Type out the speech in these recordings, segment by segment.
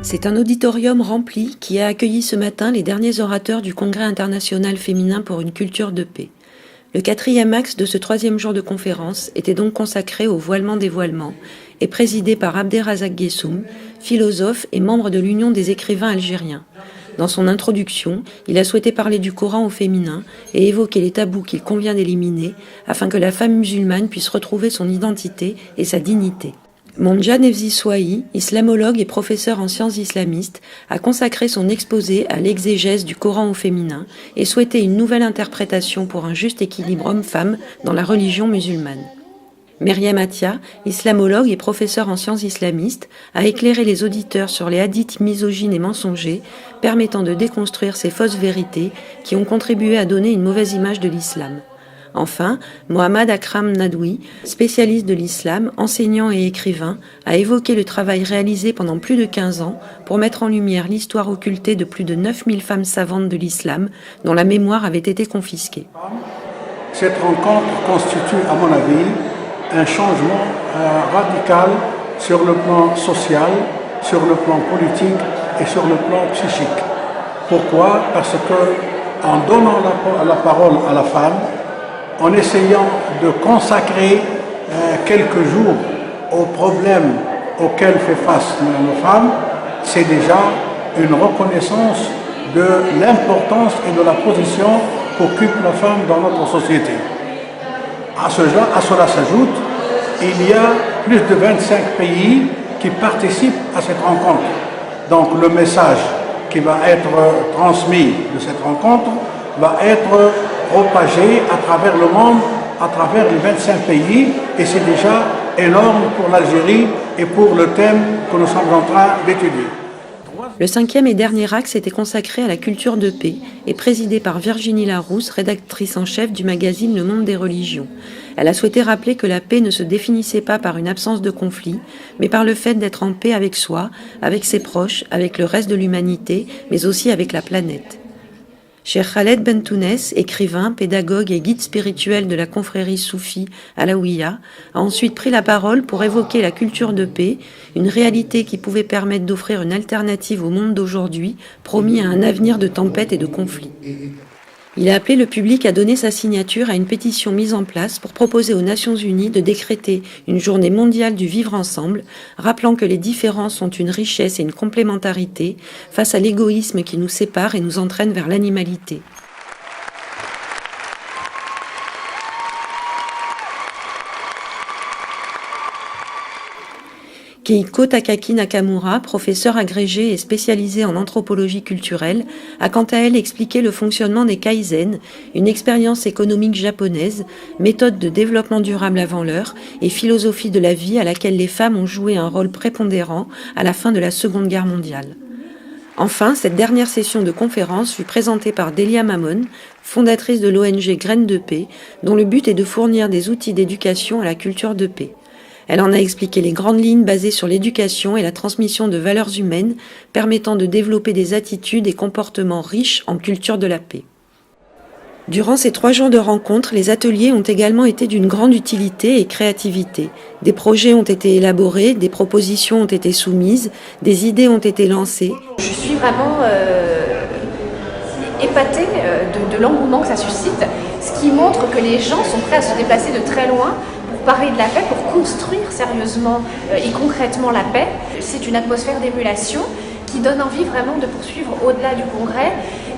C'est un auditorium rempli qui a accueilli ce matin les derniers orateurs du Congrès international féminin pour une culture de paix. Le 4e axe de ce 3e jour de conférence était donc consacré au voilement-dévoilement et présidé par Abderrazak Guessoum, philosophe et membre de l'Union des écrivains algériens. Dans son introduction, il a souhaité parler du Coran au féminin et évoquer les tabous qu'il convient d'éliminer afin que la femme musulmane puisse retrouver son identité et sa dignité. Monja Nevzi Souahi, islamologue et professeur en sciences islamistes, a consacré son exposé à l'exégèse du Coran au féminin et souhaitait une nouvelle interprétation pour un juste équilibre homme-femme dans la religion musulmane. Myriam Attia, islamologue et professeur en sciences islamistes, a éclairé les auditeurs sur les hadiths misogynes et mensongers, permettant de déconstruire ces fausses vérités qui ont contribué à donner une mauvaise image de l'islam. Enfin, Mohammad Akram Nadoui, spécialiste de l'islam, enseignant et écrivain, a évoqué le travail réalisé pendant plus de 15 ans pour mettre en lumière l'histoire occultée de plus de 9000 femmes savantes de l'islam dont la mémoire avait été confisquée. Cette rencontre constitue, à mon avis, un changement radical sur le plan social, sur le plan politique et sur le plan psychique. Pourquoi ? Parce que en donnant la parole à la femme, en essayant de consacrer quelques jours aux problèmes auxquels fait face nos femmes, c'est déjà une reconnaissance de l'importance et de la position qu'occupe la femme dans notre société. À cela s'ajoute, il y a plus de 25 pays qui participent à cette rencontre. Donc le message qui va être transmis de cette rencontre va être propagé à travers le monde, à travers les 25 pays, et c'est déjà énorme pour l'Algérie et pour le thème que nous sommes en train d'étudier. Le 5e et dernier axe était consacré à la culture de paix et présidé par Virginie Larousse, rédactrice en chef du magazine Le Monde des religions. Elle a souhaité rappeler que la paix ne se définissait pas par une absence de conflit, mais par le fait d'être en paix avec soi, avec ses proches, avec le reste de l'humanité, mais aussi avec la planète. Cheikh Khaled Bentounès, écrivain, pédagogue et guide spirituel de la confrérie soufie Alaouia, a ensuite pris la parole pour évoquer la culture de paix, une réalité qui pouvait permettre d'offrir une alternative au monde d'aujourd'hui, promis à un avenir de tempête et de conflits. Il a appelé le public à donner sa signature à une pétition mise en place pour proposer aux Nations Unies de décréter une journée mondiale du vivre ensemble, rappelant que les différences sont une richesse et une complémentarité face à l'égoïsme qui nous sépare et nous entraîne vers l'animalité. Keiko Takaki Nakamura, professeure agrégée et spécialisée en anthropologie culturelle, a quant à elle expliqué le fonctionnement des kaizen, une expérience économique japonaise, méthode de développement durable avant l'heure et philosophie de la vie à laquelle les femmes ont joué un rôle prépondérant à la fin de la Seconde Guerre mondiale. Enfin, cette dernière session de conférence fut présentée par Delia Mamon, fondatrice de l'ONG Graines de Paix, dont le but est de fournir des outils d'éducation à la culture de paix. Elle en a expliqué les grandes lignes basées sur l'éducation et la transmission de valeurs humaines permettant de développer des attitudes et comportements riches en culture de la paix. Durant ces 3 jours de rencontres, les ateliers ont également été d'une grande utilité et créativité. Des projets ont été élaborés, des propositions ont été soumises, des idées ont été lancées. Je suis vraiment épatée de l'engouement que ça suscite, ce qui montre que les gens sont prêts à se déplacer de très loin pour parler de la paix, pour construire sérieusement et concrètement la paix. C'est une atmosphère d'émulation qui donne envie vraiment de poursuivre au-delà du congrès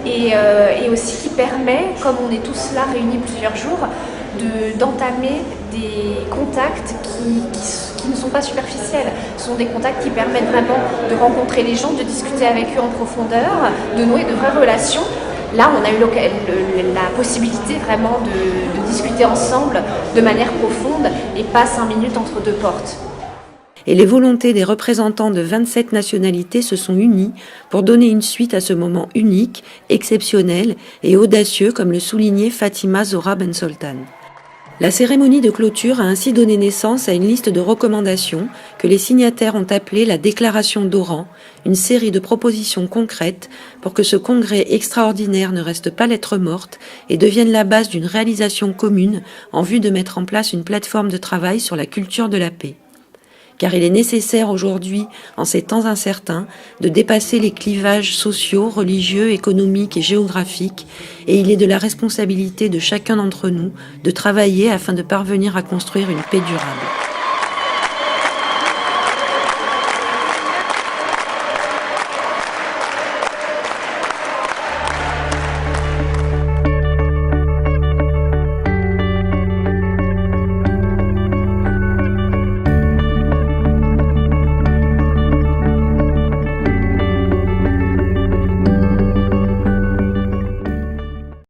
et aussi qui permet, comme on est tous là réunis plusieurs jours, d'entamer des contacts qui ne sont pas superficiels. Ce sont des contacts qui permettent vraiment de rencontrer les gens, de discuter avec eux en profondeur, de nouer de vraies relations. Là, on a eu la possibilité vraiment de discuter ensemble de manière profonde et pas 5 minutes entre 2 portes. Et les volontés des représentants de 27 nationalités se sont unies pour donner une suite à ce moment unique, exceptionnel et audacieux, comme le soulignait Fatima Zora Ben Soltan. La cérémonie de clôture a ainsi donné naissance à une liste de recommandations que les signataires ont appelée la Déclaration d'Oran, une série de propositions concrètes pour que ce congrès extraordinaire ne reste pas lettre morte et devienne la base d'une réalisation commune en vue de mettre en place une plateforme de travail sur la culture de la paix. car il est nécessaire aujourd'hui, en ces temps incertains, de dépasser les clivages sociaux, religieux, économiques et géographiques, et il est de la responsabilité de chacun d'entre nous de travailler afin de parvenir à construire une paix durable.